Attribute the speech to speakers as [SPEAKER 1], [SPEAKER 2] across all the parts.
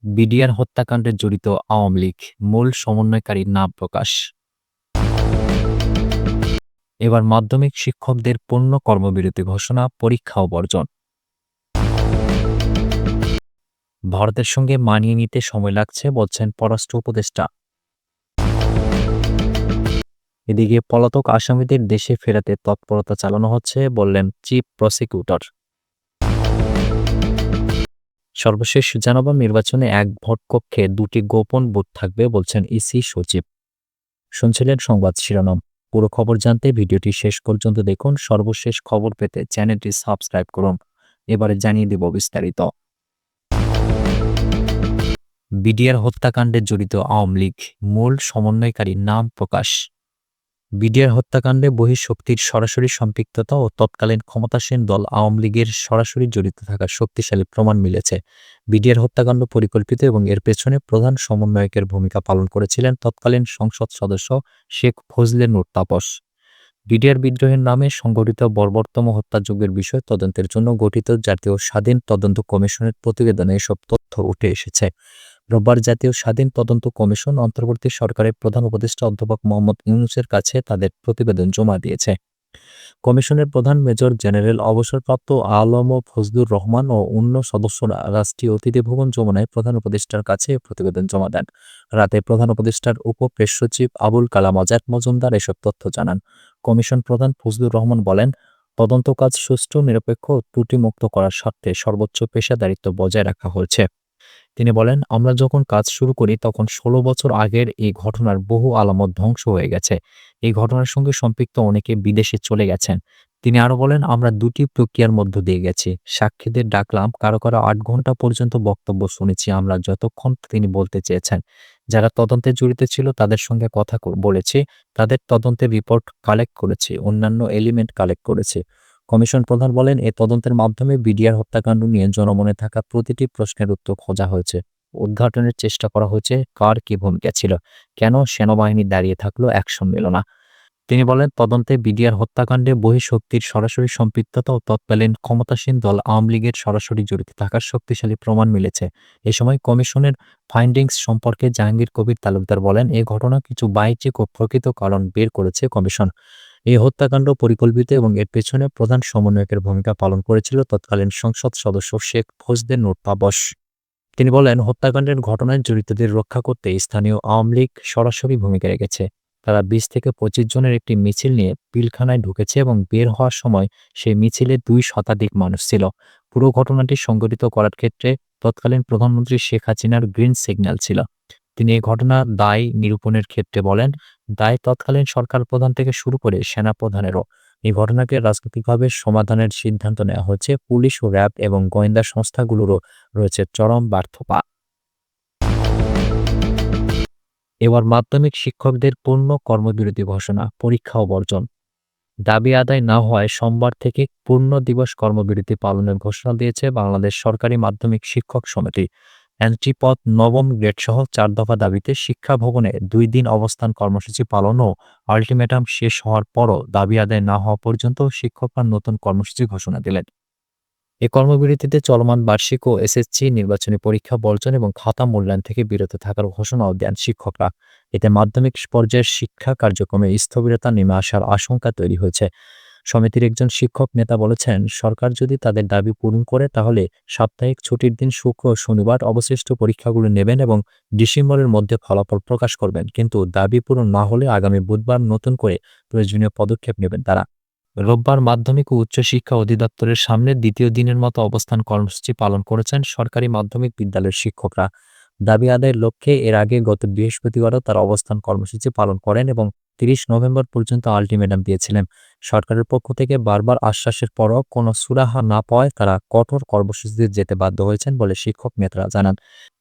[SPEAKER 1] BDR হত্যাকাণ্ডে জড়িত আওয়ামী লীগ, মূল সমন্বয়কারীর নাম প্রকাশ। এবার মাধ্যমিক শিক্ষকদের পূর্ণ কর্মবিরতি ঘোষণা, পরীক্ষাও বর্জন। ভারতের সঙ্গে মানিয়ে নিতে সময় লাগছে বলছেন পররাষ্ট্র উপদেষ্টা। এদিকে পলাতক আসামিদের দেশে ফেরাতে তৎপরতা চালানো হচ্ছে বললেন চিফ প্রসিকিউটর। সর্বশেষ জানাবো, নির্বাচনে এক ভোট কক্ষে 2টি গোপন বুথ থাকবে বলছেন ইসি সচিব। শুনছিলেন সংবাদ শিরোনাম। পুরো খবর জানতে ভিডিওটি শেষ পর্যন্ত দেখুন। সর্বশেষ খবর পেতে চ্যানেলটি সাবস্ক্রাইব করুন। এবারে জানিয়ে দেব বিস্তারিত। বিডিআর হত্যাকাণ্ডে জড়িত আওয়ামী লীগ, মূল সমন্বয়কারীর নাম প্রকাশ। বিডিআর হত্যাকাণ্ডে বহিঃশক্তির সরাসরি সম্পৃক্ততা ও তৎকালীন ক্ষমতাসীন দল আওয়ামী লীগের সরাসরি জড়িত থাকার শক্তিশালী প্রমাণ মিলেছে। বিডিআর হত্যাকাণ্ড পরিকল্পিত এবং এর পেছনে প্রধান সমন্বয়কের ভূমিকা পালন করেছিলেন তৎকালীন সংসদ সদস্য শেখ ফজলে নূর তাপস। বিডিআর বিদ্রোহের নামে সংগঠিত বর্বরতম হত্যাযজ্ঞের বিষয় তদন্তের জন্য গঠিত জাতীয় স্বাধীন তদন্ত কমিশনের প্রতিবেদনে এসব তথ্য উঠে এসেছে। রোববার জাতীয় স্বাধীন তদন্ত কমিশন অন্তর্বর্তী সরকারের প্রধান উপদেষ্টা অধ্যাপক মোহাম্মদ ইউনূসের কাছে তাদের প্রতিবেদন জমা দিয়েছে। কমিশনের প্রধান মেজর জেনারেল অবসরপ্রাপ্ত আলম ফজলুর রহমান ও অন্য সদস্যরা রাষ্ট্রীয় অতিথি ভবন যমুনায় প্রধান উপদেষ্টার কাছে প্রতিবেদন জমা দেন। রাতে প্রধান উপদেষ্টার উপ প্রেস সচিব আবুল কালাম আজাদ মজুমদার এসব তথ্য জানান। কমিশন প্রধান ফজলুর রহমান বলেন, তদন্ত কাজ সুষ্ঠু, নিরপেক্ষ ও ত্রুটিমুক্ত করার স্বার্থে সর্বোচ্চ পেশাদারিত্ব বজায় রাখা হয়েছে। তিনি বলেন, আমরা যখন কাজ শুরু করি তখন 16 বছর আগের এই ঘটনার বহু আলামত ধ্বংস হয়ে গেছে। এই ঘটনার সঙ্গে সম্পৃক্ত অনেকে বিদেশে চলে গেছেন। তিনি আরো বলেন, আমরা 2টি প্রক্রিয়ার মধ্য দিয়ে গেছি। সাক্ষীদের ডাকলাম, কারো 8 ঘন্টা পর্যন্ত বক্তব্য শুনেছি আমরা যতক্ষণ তিনি বলতে চেয়েছেন। যারা তদন্তে জড়িত ছিল তাদের সঙ্গে কথা বলেছি, তাদের তদন্তের রিপোর্ট কালেক্ট করেছি, অন্যান্য এলিমেন্ট কালেক্ট করেছি। কমিশন প্রধান বলেন, এই তদন্তের মাধ্যমে বিডিআর হত্যাকাণ্ড নিয়ে জনমনে থাকা প্রতিটি প্রশ্নের উত্তর খোঁজা হয়েছে। উদ্ঘাটনের চেষ্টা করা হয়েছে কার কি ভূমিকা ছিল, কেন সেনাবাহিনী দাঁড়িয়ে থাকলো, অ্যাকশন নিল না। তিনি বলেন, তদন্তে বিডিআর হত্যাকাণ্ডে বহিঃশক্তির সরাসরি সম্পৃক্ততা ও তৎকালীন ক্ষমতাসীন দল আওয়ামী লীগের সরাসরি জড়িত থাকার শক্তিশালী প্রমাণ মিলেছে। এ সময় কমিশনের ফাইন্ডিংস সম্পর্কে জাহাঙ্গীর কবির তালুকদার বলেন, এই ঘটনা কিছু বাহ্যিক ও প্রকৃত কারণ বের করেছে কমিশন। এই হত্যাকাণ্ড পরিকল্পিত এবং এর পেছনে প্রধান সমন্বয়কের ভূমিকা পালন করেছিল তৎকালীন সংসদ সদস্য শেখ ফজলে নূর তাপস। তিনি বলেন, হত্যাকাণ্ডের ঘটনায় জড়িতদের রক্ষা করতে স্থানীয় আওয়ামী লীগ সরাসরি ভূমিকা রেখেছে। তারা 20 থেকে 25 জনের একটি মিছিল নিয়ে পিলখানায় ঢুকেছে এবং বের হওয়ার সময় সেই মিছিলে 2 শতাধিক মানুষ ছিল। পুরো ঘটনাটি সংঘটিত করার ক্ষেত্রে তৎকালীন প্রধানমন্ত্রী শেখ হাসিনার গ্রিন সিগন্যাল ছিল। তিনি এই ঘটনার দায় নিরূপণের ক্ষেত্রে বলেন, দায় তৎকালীন সরকার প্রধান থেকে শুরু করে সেনা প্রধানেরও। এই ঘটনাকে রাজনৈতিকভাবে সমাধানের সিদ্ধান্ত নেওয়া হয়েছে। পুলিশ ও র্যাব এবং গোয়েন্দা সংস্থাগুলোরও রয়েছে চরম ব্যর্থতা। এবার মাধ্যমিক শিক্ষকদের পূর্ণ কর্মবিরতি ঘোষণা, পরীক্ষাও বর্জন। দাবি আদায় না হওয়ায় সোমবার থেকে পূর্ণ দিবস কর্মবিরতি পালনের ঘোষণা দিয়েছে বাংলাদেশ সরকারি মাধ্যমিক শিক্ষক সমিতি। এন্ট্রিপথ, নবম গ্রেডসহ 4 দফা দাবিতে শিক্ষা ভবনে 2 দিন অবস্থান কর্মসূচি পালন ও আলটিমেটাম শেষ হওয়ার পরও দাবি আদায় না হওয়া পর্যন্ত শিক্ষকরা নতুন কর্মসূচি ঘোষণা দিলেন। এ কর্মবিরতিতে চলমান বার্ষিক ও এসএসসি নির্বাচনী পরীক্ষা বর্জন এবং খাতা মূল্যায়ন থেকে বিরত থাকার ঘোষণাও দেন শিক্ষকরা। এতে মাধ্যমিক পর্যায়ের শিক্ষা কার্যক্রমে স্থবিরতা নেমে আসার আশঙ্কা তৈরি হয়েছে। সমিতির একজন শিক্ষক নেতা বলেছেন, সরকার যদি তাদের দাবি পূরণ করে তাহলে সাপ্তাহিক ছুটির দিন শুক্র ও শনিবার অবশিষ্ট পরীক্ষাগুলো নেবেন এবং ডিসেম্বরের মধ্যে ফলাফল প্রকাশ করবেন। কিন্তু দাবি পূরণ না হলে আগামী বুধবার নতুন করে প্রয়োজনীয় পদক্ষেপ নেবেন তারা। রোববার মাধ্যমিক ও উচ্চশিক্ষা অধিদপ্তরের সামনে দ্বিতীয় দিনের মতো অবস্থান কর্মসূচি পালন করেছেন সরকারি মাধ্যমিক বিদ্যালয়ের শিক্ষকরা। দাবি আদায়ের লক্ষ্যে এর আগে গত বৃহস্পতিবারও তারা অবস্থান কর্মসূচি পালন করেন এবং 30 নভেম্বর পর্যন্ত আলটিমেটাম দিয়েছিলেন। সরকারের পক্ষ থেকে বারবার আশ্বাসের পরও কোনো সুরাহা না পাওয়ায় তারা কঠোর কর্মসূচিতে যেতে বাধ্য হয়েছেন বলে শিক্ষক নেতারা জানান।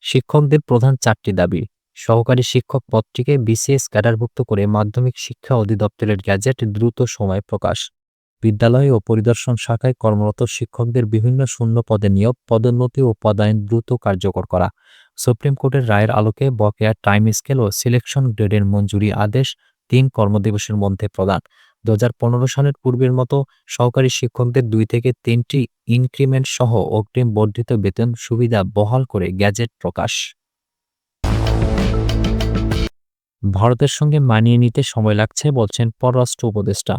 [SPEAKER 1] শিক্ষকদের প্রধান 4টি দাবি: সহকারী শিক্ষক পদটিকে বিসিএস ক্যাডারভুক্ত করে মাধ্যমিক শিক্ষা অধিদপ্তরের গ্যাজেট দ্রুত সময় প্রকাশ, বিদ্যালয় ও পরিদর্শন শাখায় কর্মরত শিক্ষকদের বিভিন্ন শূন্য পদে নিয়োগ, পদোন্নতি ও পদায়ন দ্রুত কার্যকর করা, সুপ্রিম কোর্টের রায়ের আলোকে বকেয়া টাইম স্কেল ও সিলেকশন গ্রেডের মঞ্জুরি আদেশ 3 কর্মদিবসের মধ্যে প্রদান, 2015 সালের পূর্বের মতো সহকারী শিক্ষকদের 2 থেকে 3টি ইনক্রিমেন্ট সহ অগ্রিম বর্ধিত বেতন সুবিধা বহাল করে গ্যাজেট প্রকাশ। ভারতের সঙ্গে মানিয়ে নিতে সময় লাগছে বলছেন পররাষ্ট্র উপদেষ্টা।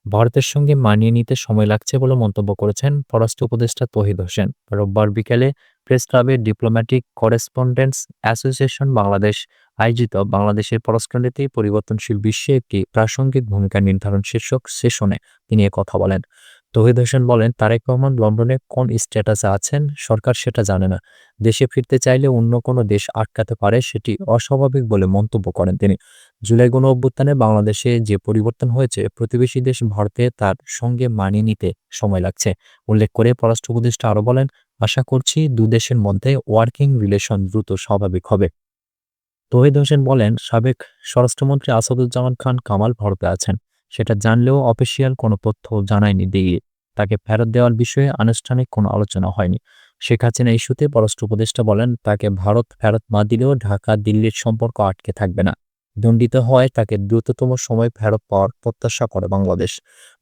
[SPEAKER 1] ভারতের সঙ্গে মানিয়ে নিতে সময় লাগছে বলে মন্তব্য করেছেন পররাষ্ট্র উপদেষ্টা তৌহিদ হোসেন। রোববার বিকেলে প্রেস ক্লাবে ডিপ্লোম্যাটিক করেসপন্ডেন্টস অ্যাসোসিয়েশন বাংলাদেশ আয়োজিত বাংলাদেশের পররাষ্ট্রনীতি পরিবর্তনশীল বিশ্বে একটি প্রাসঙ্গিক ভূমিকা নির্ধারণ শীর্ষক সেশনে তিনি কথা বলেন। তৌহিদ হোসেন বলেন, তারেক রহমান লন্ডনে কোন স্ট্যাটাসে আছেন সরকার সেটা জানে না। দেশে ফিরতে চাইলে অন্য কোনো দেশ আটকাতে পারে, সেটি অস্বাভাবিক বলে মন্তব্য করেন তিনি। জুলাই গণঅভ্যুত্থানে বাংলাদেশে যে পরিবর্তন হয়েছে, প্রতিবেশী দেশ ভারতে তার সঙ্গে মানিয়ে নিতে সময় লাগছে উল্লেখ করে পররাষ্ট্র উপদেষ্টা আরও বলেন, আশা করছি দুদেশের মধ্যে ওয়ার্কিং রিলেশন দ্রুত স্বাভাবিক হবে। তৌহিদ হোসেন বলেন, সাবেক স্বরাষ্ট্রমন্ত্রী আসাদুজ্জামান খান কামাল ভারতে আছেন, সেটা জানলেও অফিসিয়াল কোনো তথ্য জানায়নি দিল্লি। তাকে ফেরত দেওয়ার বিষয়ে আনুষ্ঠানিক কোনো আলোচনা হয়নি। শেখ হাসিনা ইস্যুতে পররাষ্ট্র উপদেষ্টা বলেন, তাকে ভারত ফেরত না দিলেও ঢাকা দিল্লির সম্পর্ক আটকে থাকবে না। দণ্ডিত হওয়ায় তাকে দ্রুততম সময় ফেরত পাওয়ার প্রত্যাশা করে বাংলাদেশ।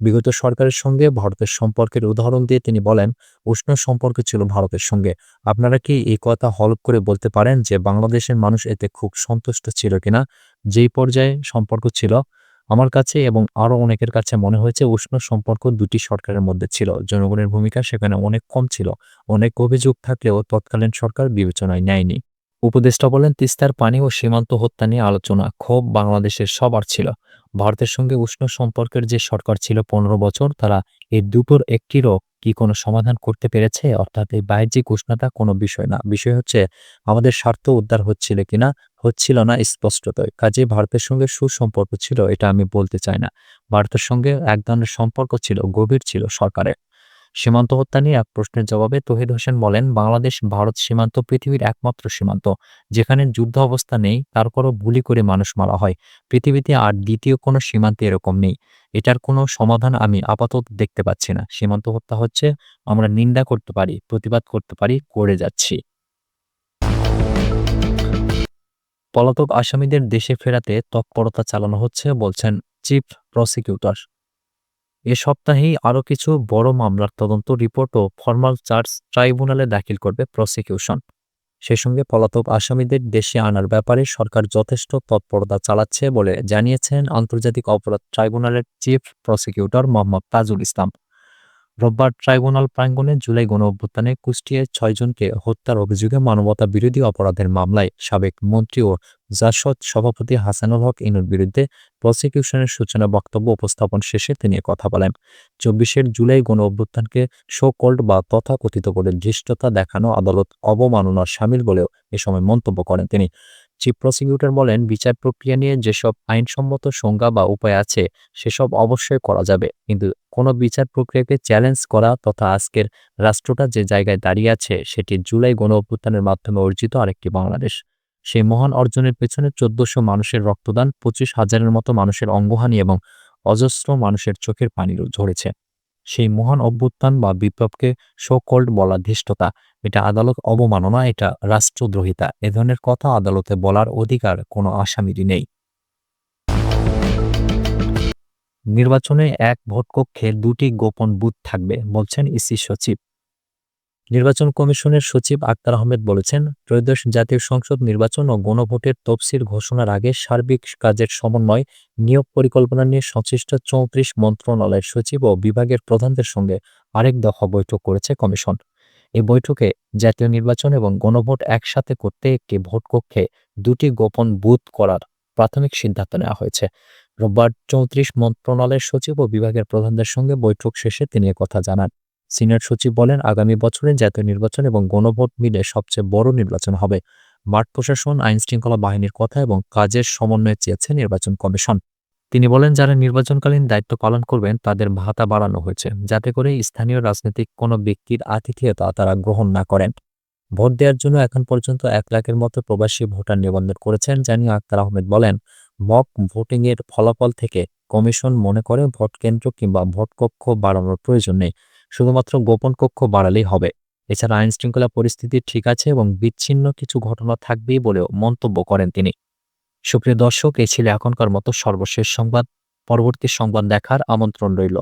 [SPEAKER 1] বিগত সরকারের সঙ্গে ভারতের সম্পর্কের উদাহরণ দিয়ে তিনি বলেন, উষ্ণ সম্পর্ক ছিল ভারতের সঙ্গে। আপনারা কি এই কথা হলফ করে বলতে পারেন যে বাংলাদেশের মানুষ এতে খুব সন্তুষ্ট ছিল কিনা? যেই পর্যায়ে সম্পর্ক ছিল, আমার কাছে এবং আরও অনেকের কাছে মনে হয়েছে উষ্ণ সম্পর্ক দুটি সরকারের মধ্যে ছিল। জনগণের ভূমিকা সেখানে অনেক কম ছিল। অনেক অভিযোগ থাকলেও তৎকালীন সরকার বিবেচনায় নেয়নি। উপদেষ্টা বলেন, তিস্তার পানি ও সীমান্ত হত্যা নিয়ে আলোচনা ক্ষোভ বাংলাদেশের সবার ছিল। ভারতের সঙ্গে উষ্ণ সম্পর্কের যে সরকার ছিল 15 বছর, তারা এই দুটোর একটিরও কি কোনো সমাধান করতে পেরেছে? অর্থাৎ এই বাহ্যিক উষ্ণতা কোনো বিষয় না। বিষয় হচ্ছে আমাদের স্বার্থ উদ্ধার হচ্ছিল কিনা, হচ্ছিল না স্পষ্টতই। কাজেই ভারতের সঙ্গে সুসম্পর্ক ছিল এটা আমি বলতে চাই না। ভারতের সঙ্গে এক ধরনের সম্পর্ক ছিল, গভীর ছিল সরকারের। সীমান্ত হত্যা নিয়ে এক প্রশ্নের জবাবে তৌহিদ হোসেন বলেন, বাংলাদেশ ভারত সীমান্ত পৃথিবীর একমাত্র সীমান্ত যেখানে যুদ্ধ অবস্থা নেই, তারপরও গুলি করে মানুষ মারা হয়। পৃথিবীতে আর দ্বিতীয় কোনো সীমান্তে এরকম নেই। এটার কোনো সমাধান আমি আপাতত দেখতে পাচ্ছি না। সীমান্ত হত্যা হচ্ছে, আমরা নিন্দা করতে পারি, প্রতিবাদ করতে পারি, করে যাচ্ছি। পলাতক আসামিদের দেশে ফেরাতে তৎপরতা চালানো হচ্ছে বলছেন চিফ প্রসিকিউটর। এ সপ্তাহেই আরও কিছু বড় মামলার তদন্ত রিপোর্ট ও ফরমাল চার্জ ট্রাইব্যুনালে দাখিল করবে প্রসিকিউশন। সেই সঙ্গে পলাতক আসামিদের দেশে আনার ব্যাপারে সরকার যথেষ্ট তৎপরতা চালাচ্ছে বলে জানিয়েছেন আন্তর্জাতিক অপরাধ ট্রাইব্যুনালের চিফ প্রসিকিউটর মোহাম্মদ তাজুল ইসলাম। রোববার ট্রাইব্যুনাল প্রাঙ্গণে জুলাই গণঅভ্যুত্থানে কুষ্টিয়ায় 6 জনকে হত্যার অভিযোগে মানবতা বিরোধী অপরাধের মামলায় সাবেক মন্ত্রী ও জাসদ সভাপতি হাসানুল হক ইনুর বিরুদ্ধে প্রসিকিউশনের সূচনা বক্তব্য উপস্থাপন শেষে তিনি কথা বলেন। 24 জুলাই গণঅভ্যুত্থানকে শো কল্ড বা তথাকথিত করে ধৃষ্টতা দেখানো আদালত অবমাননার শামিল বলেও এ সময় মন্তব্য করেন তিনি। চিফ প্রসিকিউটর বলেন, বিচার প্রক্রিয়া নিয়ে যেসব আইনসম্মত সংজ্ঞা বা উপায় আছে সেসব অবশ্যই করা যাবে, কিন্তু কোনো বিচার প্রক্রিয়াকে চ্যালেঞ্জ করা তথা আজকের রাষ্ট্রটা যে জায়গায় দাঁড়িয়ে আছে সেটি জুলাই গণঅভ্যুত্থানের মাধ্যমে অর্জিত আরেকটি বাংলাদেশ। সেই মহান অর্জনের পেছনে 1400 মানুষের রক্তদান, 25,000-এর মতো মানুষের অঙ্গহানি এবং অজস্র মানুষের চোখের পানি ঝরেছে। সেই মহান অভ্যুত্থান বা বিপ্লবকে সো কল্ড বলা ধৃষ্টতা, এটা আদালত অবমাননা, এটা রাষ্ট্রদ্রোহিতা। এ ধরনের কথা আদালতে বলার অধিকার কোনো আসামিরই নেই। নির্বাচনে এক ভোটকক্ষে 2টি গোপন বুথ থাকবে বলছেন ইসি সচিব। নির্বাচন কমিশনের সচিব আক্তার আহমেদ বলেছেন, ত্রয়োদশ জাতীয় সংসদ নির্বাচন ও গণভোটের তফসিল ঘোষণার আগে সার্বিক কাজের সমন্বয় নিয়োগ পরিকল্পনা নিয়ে সংশ্লিষ্ট 34 মন্ত্রণালয়ের সচিব ও বিভাগের প্রধানদের সঙ্গে আরেক দফা বৈঠক করেছে কমিশন। এই বৈঠকে জাতীয় নির্বাচন এবং গণভোট একসাথে করতে একটি ভোটকক্ষে 2টি গোপন বুথ করার প্রাথমিক সিদ্ধান্ত নেওয়া হয়েছে। রোববার 34 মন্ত্রণালয়ের সচিব ও বিভাগের প্রধানদের সঙ্গে বৈঠক শেষে তিনি কথা জানান। সিনিয়র সচিব বলেন, আগামী বছরে জাতীয় নির্বাচন এবং গণভোট মিলে সবচেয়ে বড় নির্বাচন হবে। মাঠ প্রশাসন, আইনশৃঙ্খলা বাহিনীর কথা এবং কাজের সমন্বয় চেয়েছে নির্বাচন কমিশন। তিনি বলেন, যারা নির্বাচনকালীন দায়িত্ব পালন করবেন তাদের ভাতা বাড়ানো হয়েছে, যাতে করে স্থানীয় রাজনৈতিক কোনো ব্যক্তির আতিথেয়তা তারা গ্রহণ না করেন। ভোট দেওয়ার জন্য এখন পর্যন্ত 1 লাখের মতো প্রবাসী ভোটার নিবন্ধন করেছেন জানিয়ে আক্তার আহমেদ বলেন, মক ভোটিংয়ের ফলাফল থেকে কমিশন মনে করে ভোট কেন্দ্র কিংবা ভোটকক্ষ বাড়ানোর প্রয়োজন নেই, শুধুমাত্র গোপন কক্ষ বাড়ালেই হবে। এছাড়া আইনশৃঙ্খলা পরিস্থিতি ঠিক আছে এবং বিচ্ছিন্ন কিছু ঘটনা থাকবেই বলেও মন্তব্য করেন তিনি। সুপ্রিয় দর্শক, এই ছিল এখনকার মতো সর্বশেষ সংবাদ। পরবর্তী সংবাদ দেখার আমন্ত্রণ রইল।